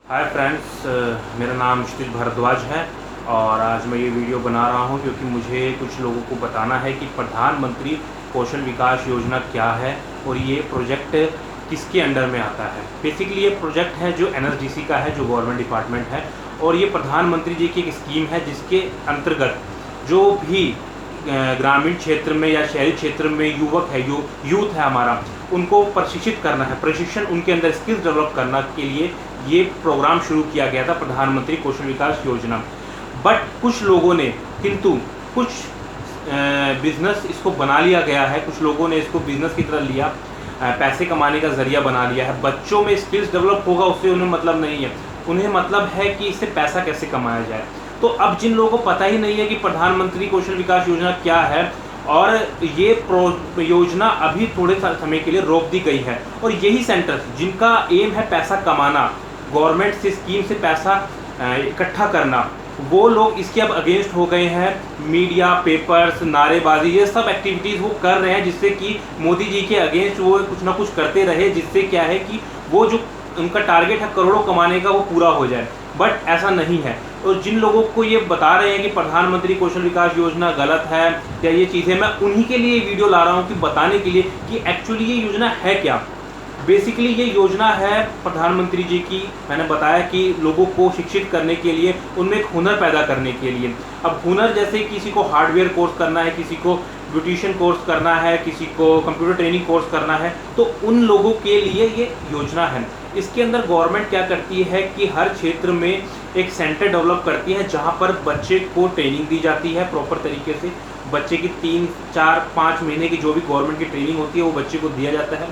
Hi friends, मेरा नाम क्षितिज भारद्वाज है और आज मैं ये वीडियो बना रहा हूँ क्योंकि मुझे कुछ लोगों को बताना है कि प्रधानमंत्री कौशल विकास योजना क्या है और ये प्रोजेक्ट किसके अंडर में आता है। बेसिकली ये प्रोजेक्ट है जो एनएसडीसी का है, जो गवर्नमेंट डिपार्टमेंट है, और ये प्रधानमंत्री जी की एक स्कीम है जिसके अंतर्गत जो भी ग्रामीण क्षेत्र में या शहरी क्षेत्र में युवक है, यूथ है हमारा, उनको प्रशिक्षित करना है, प्रशिक्षण उनके अंदर स्किल्स डेवलप करने के लिए ये प्रोग्राम शुरू किया गया था, प्रधानमंत्री कौशल विकास योजना। बट कुछ लोगों ने, किंतु कुछ बिजनेस इसको बना लिया गया है, कुछ लोगों ने इसको बिजनेस की तरह लिया, पैसे कमाने का जरिया बना लिया है। बच्चों में स्किल्स डेवलप होगा उससे उन्हें मतलब नहीं है, उन्हें मतलब है कि इससे पैसा कैसे कमाया जाए। तो अब जिन लोगों को पता ही नहीं है कि प्रधानमंत्री कौशल विकास योजना क्या है और ये योजना अभी थोड़े समय के लिए रोक दी गई है, और यही सेंटर्स जिनका एम है पैसा कमाना, गवर्नमेंट से स्कीम से पैसा इकट्ठा करना, वो लोग इसके अब अगेंस्ट हो गए हैं। मीडिया, पेपर्स, नारेबाजी, ये सब एक्टिविटीज़ वो कर रहे हैं जिससे कि मोदी जी के अगेंस्ट वो कुछ ना कुछ करते रहे, जिससे क्या है कि वो जो उनका टारगेट है करोड़ों कमाने का वो पूरा हो जाए। बट ऐसा नहीं है। तो जिन लोगों को ये बता रहे हैं कि प्रधानमंत्री कौशल विकास योजना गलत है या ये चीज़ें, मैं उन्हीं के लिए वीडियो ला रहा हूँ कि बताने के लिए कि एक्चुअली ये योजना है क्या। बेसिकली ये योजना है प्रधानमंत्री जी की, मैंने बताया कि लोगों को शिक्षित करने के लिए, उनमें एक हुनर पैदा करने के लिए। अब हुनर जैसे किसी को हार्डवेयर कोर्स करना है, किसी को ब्यूटिशियन कोर्स करना है, किसी को कंप्यूटर ट्रेनिंग कोर्स करना है, तो उन लोगों के लिए ये योजना है। इसके अंदर गवर्नमेंट क्या करती है कि हर क्षेत्र में एक सेंटर डेवलप करती है जहाँ पर बच्चे को ट्रेनिंग दी जाती है प्रॉपर तरीके से। बच्चे की 3, 4, 5 महीने की जो भी गवर्नमेंट की ट्रेनिंग होती है वो बच्चे को दिया जाता है।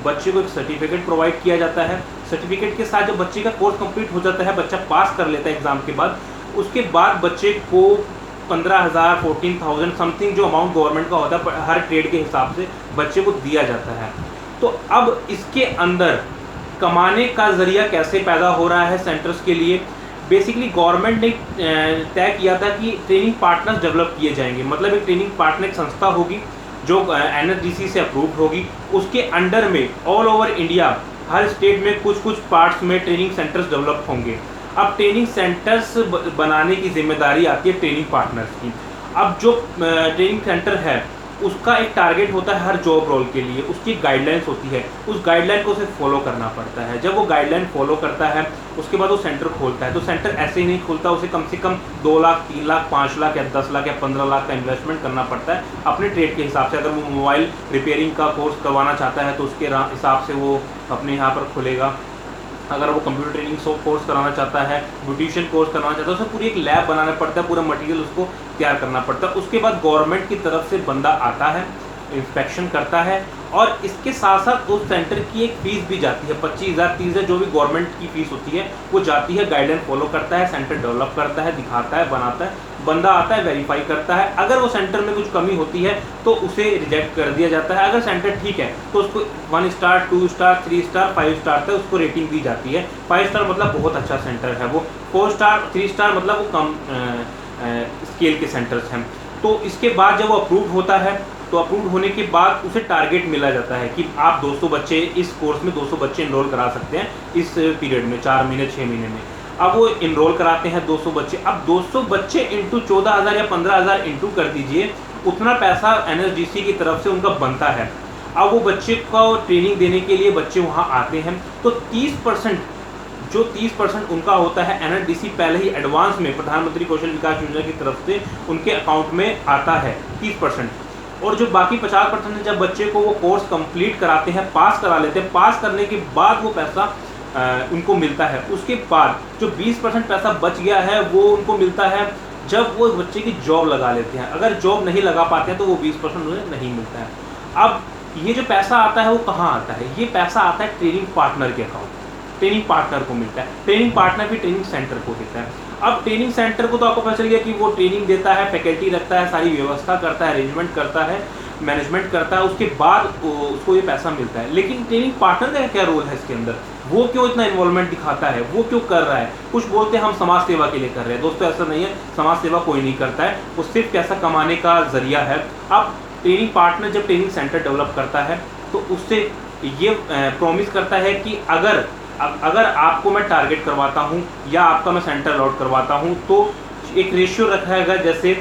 बच्चे को एक सर्टिफिकेट प्रोवाइड किया जाता है। सर्टिफिकेट के साथ जब बच्चे का कोर्स कंप्लीट हो जाता है, बच्चा पास कर लेता है एग्ज़ाम के बाद, उसके बाद बच्चे को 15,000, 14,000 समथिंग जो अमाउंट गवर्नमेंट का होता है हर ट्रेड के हिसाब से बच्चे को दिया जाता है। तो अब इसके अंदर कमाने का ज़रिया कैसे पैदा हो रहा है सेंटर्स के लिए। बेसिकली गवर्नमेंट ने तय किया था कि ट्रेनिंग पार्टनर्स डेवलप किए जाएंगे, मतलब एक ट्रेनिंग पार्टनर एक संस्था होगी जो एनएसडीसी से अप्रूव्ड होगी। उसके अंडर में ऑल ओवर इंडिया हर स्टेट में कुछ कुछ पार्ट्स में ट्रेनिंग सेंटर्स डेवलप होंगे। अब ट्रेनिंग सेंटर्स बनाने की जिम्मेदारी आती है ट्रेनिंग पार्टनर्स की। अब जो ट्रेनिंग सेंटर है उसका एक टारगेट होता है हर जॉब रोल के लिए, उसकी एक गाइडलाइंस होती है, उस गाइडलाइन को उसे फॉलो करना पड़ता है। जब वो गाइडलाइन फॉलो करता है उसके बाद वो सेंटर खोलता है। तो सेंटर ऐसे ही नहीं खुलता, उसे कम से कम 2 लाख, 3 लाख, 5 लाख या 10 लाख या 15 लाख का इन्वेस्टमेंट करना पड़ता है अपने ट्रेड के हिसाब से। अगर वो मोबाइल रिपेयरिंग का कोर्स करवाना चाहता है तो उसके हिसाब से वो अपने यहाँ पर खुलेगा। अगर वो कंप्यूटर ट्रेनिंग कोर्स कराना चाहता है, ब्यूटिशियन कोर्स कराना चाहता है, उसे पूरी एक लैब बनाना पड़ता है, पूरा मटेरियल उसको तैयार करना पड़ता है। उसके बाद गवर्नमेंट की तरफ से बंदा आता है, इंस्पेक्शन करता है, और इसके साथ साथ उस सेंटर की एक फीस भी जाती है, 25,000, 30,000 जो भी गवर्नमेंट की फीस होती है वो जाती है। गाइडलाइन फॉलो करता है, सेंटर डेवलप करता है, दिखाता है, बनाता है, बंदा आता है, वेरीफाई करता है। अगर वो सेंटर में कुछ कमी होती है तो उसे रिजेक्ट कर दिया जाता है। अगर सेंटर ठीक है तो उसको 1 स्टार, 2 स्टार, 3 स्टार, 5 स्टार तक उसको रेटिंग दी जाती है। 5 स्टार मतलब बहुत अच्छा सेंटर है वो, 4 स्टार, 3 स्टार मतलब वो कम स्केल के सेंटर्स हैं। तो इसके बाद जब वो अप्रूव होता है तो अप्रूव होने के बाद उसे टारगेट मिला जाता है कि आप 200 बच्चे इस कोर्स में 200 बच्चे इनरोल करा सकते हैं इस पीरियड में, 4 महीने, 6 महीने में। अब वो इनरोल कराते हैं 200 बच्चे। अब 200 बच्चे इंटू 14,000 या 15,000 इंटू कर दीजिए, उतना पैसा एनएसडीसी की तरफ से उनका बनता है। अब वो बच्चे को ट्रेनिंग देने के लिए बच्चे वहाँ आते हैं तो 30% उनका होता है एनएसडीसी पहले ही एडवांस में प्रधानमंत्री कौशल विकास योजना की तरफ से उनके अकाउंट में आता है 30%। और जो बाकी 50% जब बच्चे को वो कोर्स कंप्लीट कराते हैं, पास करा लेते हैं, पास करने के बाद वो पैसा उनको मिलता है। उसके बाद जो 20% पैसा बच गया है वो उनको मिलता है जब वो बच्चे की जॉब लगा लेते हैं। अगर जॉब नहीं लगा पाते हैं तो वो 20% उन्हें नहीं मिलता है। अब ये जो पैसा आता है वो कहाँ आता है? ये पैसा आता है ट्रेनिंग पार्टनर के अकाउंट, ट्रेनिंग पार्टनर को मिलता है। ट्रेनिंग पार्टनर भी ट्रेनिंग सेंटर को देता है। अब ट्रेनिंग सेंटर को तो आपको पता चल गया कि वो ट्रेनिंग देता है, फैकल्टी रखता है, सारी व्यवस्था करता है, अरेंजमेंट करता है, मैनेजमेंट करता है, उसके बाद उसको ये पैसा मिलता है। लेकिन ट्रेनिंग पार्टनर का क्या रोल है इसके अंदर? वो क्यों इतना इन्वॉल्वमेंट दिखाता है, वो क्यों कर रहा है? कुछ बोलते हैं हम समाज सेवा के लिए कर रहे हैं, दोस्तों ऐसा नहीं है, समाज सेवा कोई नहीं करता है, वो सिर्फ पैसा कमाने का जरिया है। अब ट्रेनिंग पार्टनर जब ट्रेनिंग सेंटर डेवलप करता है तो उससे ये प्रॉमिस करता है कि अगर अगर आपको मैं टारगेट करवाता हूँ या आपका मैं सेंटर अलॉट करवाता हूँ तो एक रेशियो रखा है, जैसे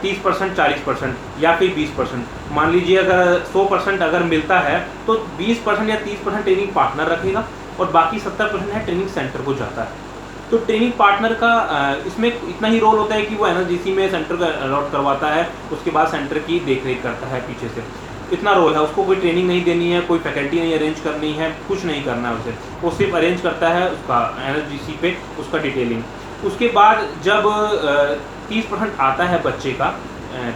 30% 40% या फिर 20%। मान लीजिए अगर 100% अगर मिलता है तो 20% या 30% ट्रेनिंग पार्टनर रखेगा और बाकी 70% है ट्रेनिंग सेंटर को जाता है। तो ट्रेनिंग पार्टनर का इसमें इतना ही रोल होता है कि वो एनएसडीसी में सेंटर का अलॉट करवाता है, उसके बाद सेंटर की देखरेख करता है पीछे से। इतना रोल है, उसको कोई ट्रेनिंग नहीं देनी है, कोई फैकल्टी नहीं अरेंज करनी है, कुछ नहीं करना है उसे, वो सिर्फ अरेंज करता है उसका एनएसडीसी पे उसका डिटेलिंग। उसके बाद जब 30% आता है बच्चे का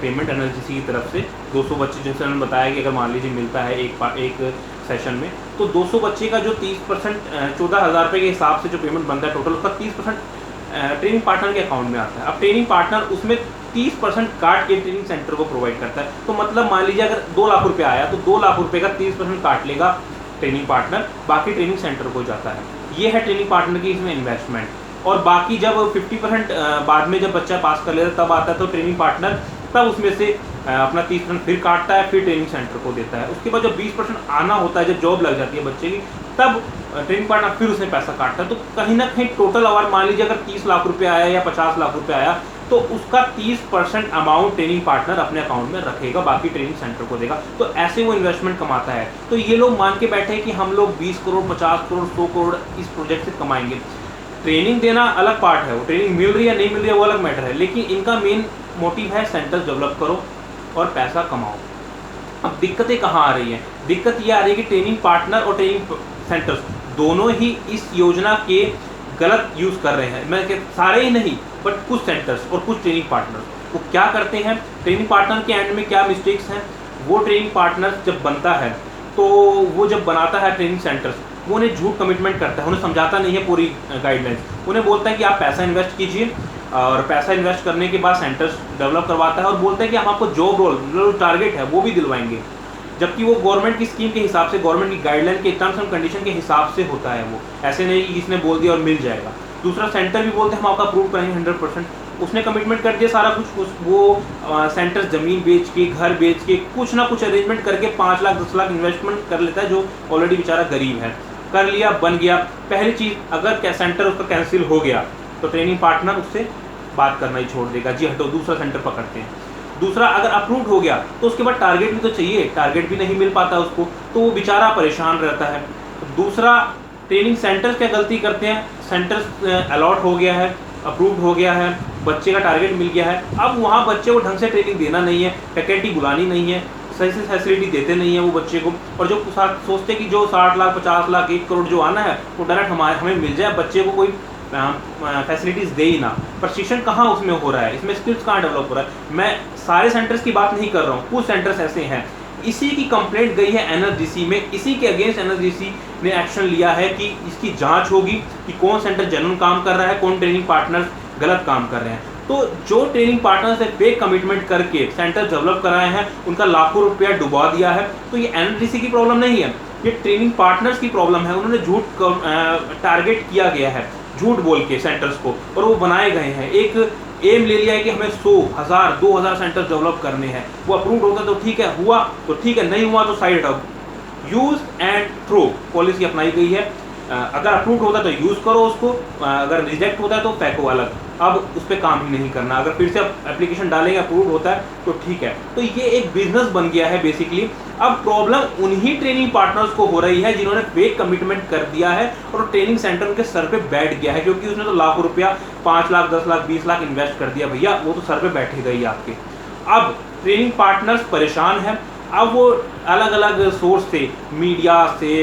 पेमेंट एनएसडीसी की तरफ से, 200 बच्चे जैसे मैंने बताया कि अगर मान लीजिए मिलता है एक सेशन में, तो 200 बच्चे का जो 30% 14,000 रुपये के हिसाब से जो पेमेंट बनता है टोटल, उसका 30% ट्रेनिंग पार्टनर के अकाउंट में आता है। अब ट्रेनिंग पार्टनर उसमें 30% काट के ट्रेनिंग सेंटर को प्रोवाइड करता है। तो मतलब मान लीजिए अगर 2 लाख रुपये आया तो 2 लाख रुपये का 30% काट लेगा ट्रेनिंग पार्टनर, बाकी ट्रेनिंग सेंटर को जाता है। ये है ट्रेनिंग पार्टनर की इसमें इन्वेस्टमेंट। और बाकी जब 50% बाद में जब बच्चा पास कर लेता तब आता है, तो ट्रेनिंग पार्टनर तब उसमें से अपना 30% फिर काटता है, फिर ट्रेनिंग सेंटर को देता है। उसके बाद जब 20% आना होता है, जब जॉब लग जाती है बच्चे की, तब ट्रेनिंग पार्टनर फिर उसमें पैसा काटता है। तो कहीं ना कहीं टोटल अगर मान लीजिए अगर 30 लाख रुपये आया या 50 लाख रुपये आया, तो उसका 30% अमाउंट ट्रेनिंग पार्टनर अपने अकाउंट में रखेगा, बाकी ट्रेनिंग सेंटर को देगा। तो ऐसे वो इन्वेस्टमेंट कमाता है। तो ये लोग मान के बैठे हैं कि हम लोग 20 करोड़ 50 करोड़ 100 करोड़ इस प्रोजेक्ट से कमाएंगे। ट्रेनिंग देना अलग पार्ट है, वो ट्रेनिंग मिल रही है नहीं मिल रही है वो अलग मैटर है, लेकिन इनका मेन मोटिव है सेंटर्स डेवलप करो और पैसा कमाओ। अब दिक्कतें कहाँ आ रही हैं? दिक्कत ये आ रही है कि ट्रेनिंग पार्टनर और ट्रेनिंग सेंटर्स दोनों ही इस योजना के गलत यूज़ कर रहे हैं। मैं सारे ही नहीं, बट कुछ सेंटर्स और कुछ ट्रेनिंग पार्टनर्स वो क्या करते हैं, ट्रेनिंग पार्टनर के एंड में क्या मिस्टेक्स हैं, वो ट्रेनिंग पार्टनर जब बनता है तो वो जब बनाता है ट्रेनिंग सेंटर्स, वो उन्हें झूठ कमिटमेंट करता है, उन्हें समझाता नहीं है पूरी गाइडलाइंस। उन्हें बोलता है कि आप पैसा इन्वेस्ट कीजिए, और पैसा इन्वेस्ट करने के बाद सेंटर्स डेवलप करवाता है और बोलता है कि हम आपको जॉब रोल जो टारगेट है वो भी दिलवाएंगे, जबकि वो गवर्नमेंट की स्कीम के हिसाब से, गवर्नमेंट की गाइडलाइन के टर्म्स एंड कंडीशन के हिसाब से होता है। वो ऐसे नहीं कि किसने बोल दिया और मिल जाएगा। दूसरा, सेंटर भी बोलते हैं हम आपका अप्रूव करेंगे 100%, उसने कमिटमेंट कर दिया सारा कुछ, वो सेंटर ज़मीन बेच के, घर बेच के, कुछ ना कुछ अरेंजमेंट करके 5 लाख 10 लाख इन्वेस्टमेंट कर लेता है, जो ऑलरेडी बेचारा गरीब है। कर लिया, बन गया। पहली चीज़, अगर सेंटर उसका कैंसिल हो गया तो ट्रेनिंग पार्टनर उससे बात करना ही छोड़ देगा, जी हटो दूसरा सेंटर पकड़ते हैं। दूसरा, अगर अप्रूव्ड हो गया तो उसके बाद टारगेट भी तो चाहिए, टारगेट भी नहीं मिल पाता उसको, तो वो बेचारा परेशान रहता है। दूसरा, ट्रेनिंग सेंटर्स क्या गलती करते हैं, सेंटर्स अलॉट हो गया है, अप्रूव्ड हो गया है, बच्चे का टारगेट मिल गया है, अब वहाँ बच्चे को ढंग से ट्रेनिंग देना नहीं है, फैकल्टी बुलानी नहीं है, सही से फैसिलिटी देते नहीं है वो बच्चे को, और जो सोचते कि जो 60 लाख 50 लाख 1 करोड़ जो आना है वो डायरेक्ट हमें मिल जाए, बच्चे को कोई फैसिलिटीज़ दे ही ना। प्रशिक्षण कहाँ उसमें हो रहा है, इसमें स्किल्स कहाँ डेवलप हो रहा है। मैं सारे सेंटर्स की बात नहीं कर रहा हूँ, कुछ सेंटर्स ऐसे हैं। इसी की कंप्लेंट गई है एनएसडीसी में, इसी के अगेंस्ट एनएसडीसी ने एक्शन लिया है कि इसकी जांच होगी कि कौन सेंटर जेन्युइन काम कर रहा है, कौन ट्रेनिंग पार्टनर्स गलत काम कर रहे हैं। तो जो ट्रेनिंग पार्टनर से फेक कमिटमेंट करके सेंटर डेवलप कराए हैं, उनका लाखों रुपया डुबा दिया है, तो ये एनएसडीसी की प्रॉब्लम नहीं है, ये ट्रेनिंग पार्टनर्स की प्रॉब्लम है। उन्होंने झूठ टारगेट किया गया है, झूठ बोल के सेंटर्स को, और वो बनाए गए हैं। एक एम ले लिया है कि हमें 100 1000 2000 सेंटर डेवलप करने हैं। वो अप्रूव होता तो ठीक है, हुआ तो ठीक है, नहीं हुआ तो साइड हटाओ। यूज़ एंड थ्रो पॉलिसी अपनाई गई है। अगर अप्रूव होता तो यूज़ करो उसको, अगर रिजेक्ट होता है तो फेंको अलग। अब उस पर काम ही नहीं करना, अगर फिर से एप्लीकेशन डालेंगे अप्रूव होता है तो ठीक है। तो ये एक बिजनेस बन गया है बेसिकली। अब प्रॉब्लम उन्हीं ट्रेनिंग पार्टनर्स को हो रही है जिन्होंने फेक कमिटमेंट कर दिया है और ट्रेनिंग सेंटर उनके सर पे बैठ गया है, क्योंकि उसने तो लाखों रुपया 5 लाख 10 लाख 20 लाख इन्वेस्ट कर दिया, भैया वो तो सर पे बैठे गई आपके। अब ट्रेनिंग पार्टनर्स परेशान हैं। अब वो अलग अलग सोर्स से, मीडिया से,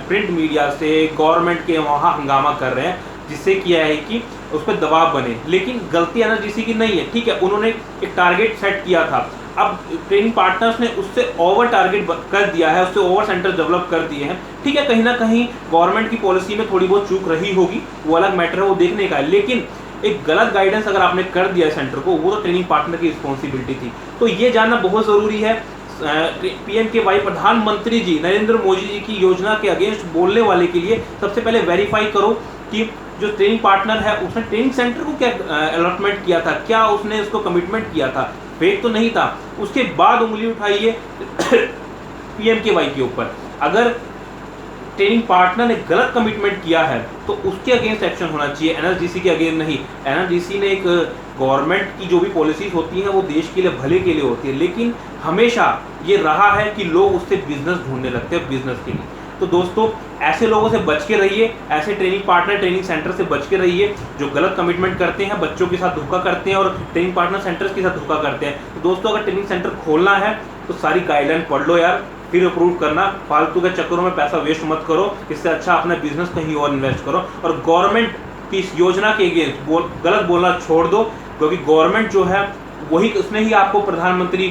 प्रिंट मीडिया से, गवर्नमेंट के वहाँ हंगामा कर रहे हैं, जिससे किया है कि उस पर दबाव बने। लेकिन गलती एनएसडीसी की नहीं है, ठीक है, उन्होंने एक टारगेट सेट किया था। अब ट्रेनिंग पार्टनर्स ने उससे ओवर टारगेट कर दिया है, उससे ओवर सेंटर डेवलप कर दिए हैं, ठीक है। कहीं ना कहीं गवर्नमेंट की पॉलिसी में थोड़ी बहुत चूक रही होगी, वो अलग मैटर है, वो देखने का है। लेकिन एक गलत गाइडेंस अगर आपने कर दिया है सेंटर को, वो तो ट्रेनिंग पार्टनर की रिस्पॉन्सिबिलिटी थी। तो ये जानना बहुत ज़रूरी है। पीएमकेवाई प्रधानमंत्री जी नरेंद्र मोदी जी की योजना के अगेंस्ट बोलने वाले के लिए सबसे पहले वेरीफाई करो कि जो ट्रेनिंग पार्टनर है उसने ट्रेनिंग सेंटर को क्या अलॉटमेंट किया था, क्या उसने उसको कमिटमेंट किया था, फेक तो नहीं था। उसके बाद उंगली उठाइए पीएमकेवाई के ऊपर। अगर ट्रेनिंग पार्टनर ने गलत कमिटमेंट किया है तो उसके अगेंस्ट एक्शन होना चाहिए, एनएसडीसी के अगेंस्ट नहीं। एनएसडीसी ने एक गवर्नमेंट की जो भी पॉलिसीज होती हैं वो देश के लिए भले के लिए होती है, लेकिन हमेशा ये रहा है कि लोग उससे बिजनेस ढूंढने लगते हैं बिजनेस के लिए। तो दोस्तों ऐसे लोगों से बच के रहिए, ऐसे ट्रेनिंग पार्टनर ट्रेनिंग सेंटर से बच के रहिए जो गलत कमिटमेंट करते हैं, बच्चों के साथ धोखा करते हैं और ट्रेनिंग पार्टनर सेंटर्स के साथ धोखा करते हैं। तो दोस्तों अगर ट्रेनिंग सेंटर खोलना है तो सारी गाइडलाइन पढ़ लो यार, फिर अप्रूव करना। फालतू के चक्करों में पैसा वेस्ट मत करो, इससे अच्छा अपना बिजनेस कहीं और इन्वेस्ट करो। और गवर्नमेंट की इस योजना के अगेंस्ट गलत बोलना छोड़ दो, क्योंकि गवर्नमेंट जो है वही, उसने ही आपको प्रधानमंत्री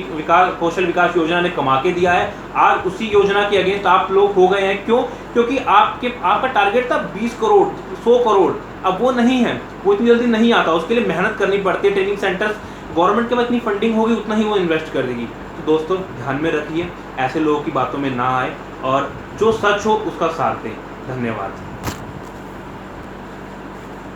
कौशल विकास योजना ने कमा के दिया है। आज उसी योजना के अगेंस्ट आप लोग हो गए हैं, क्यों? क्योंकि आपका टारगेट था 20 करोड़ 100 करोड़, अब वो नहीं है, वो इतनी जल्दी नहीं आता, उसके लिए मेहनत करनी पड़ती है। ट्रेनिंग सेंटर्स गवर्नमेंट के पास इतनी फंडिंग होगी उतना ही वो इन्वेस्ट कर देगी। तो दोस्तों ध्यान में रखिए, ऐसे लोगों की बातों में ना आए और जो सच हो उसका साथ दें। धन्यवाद।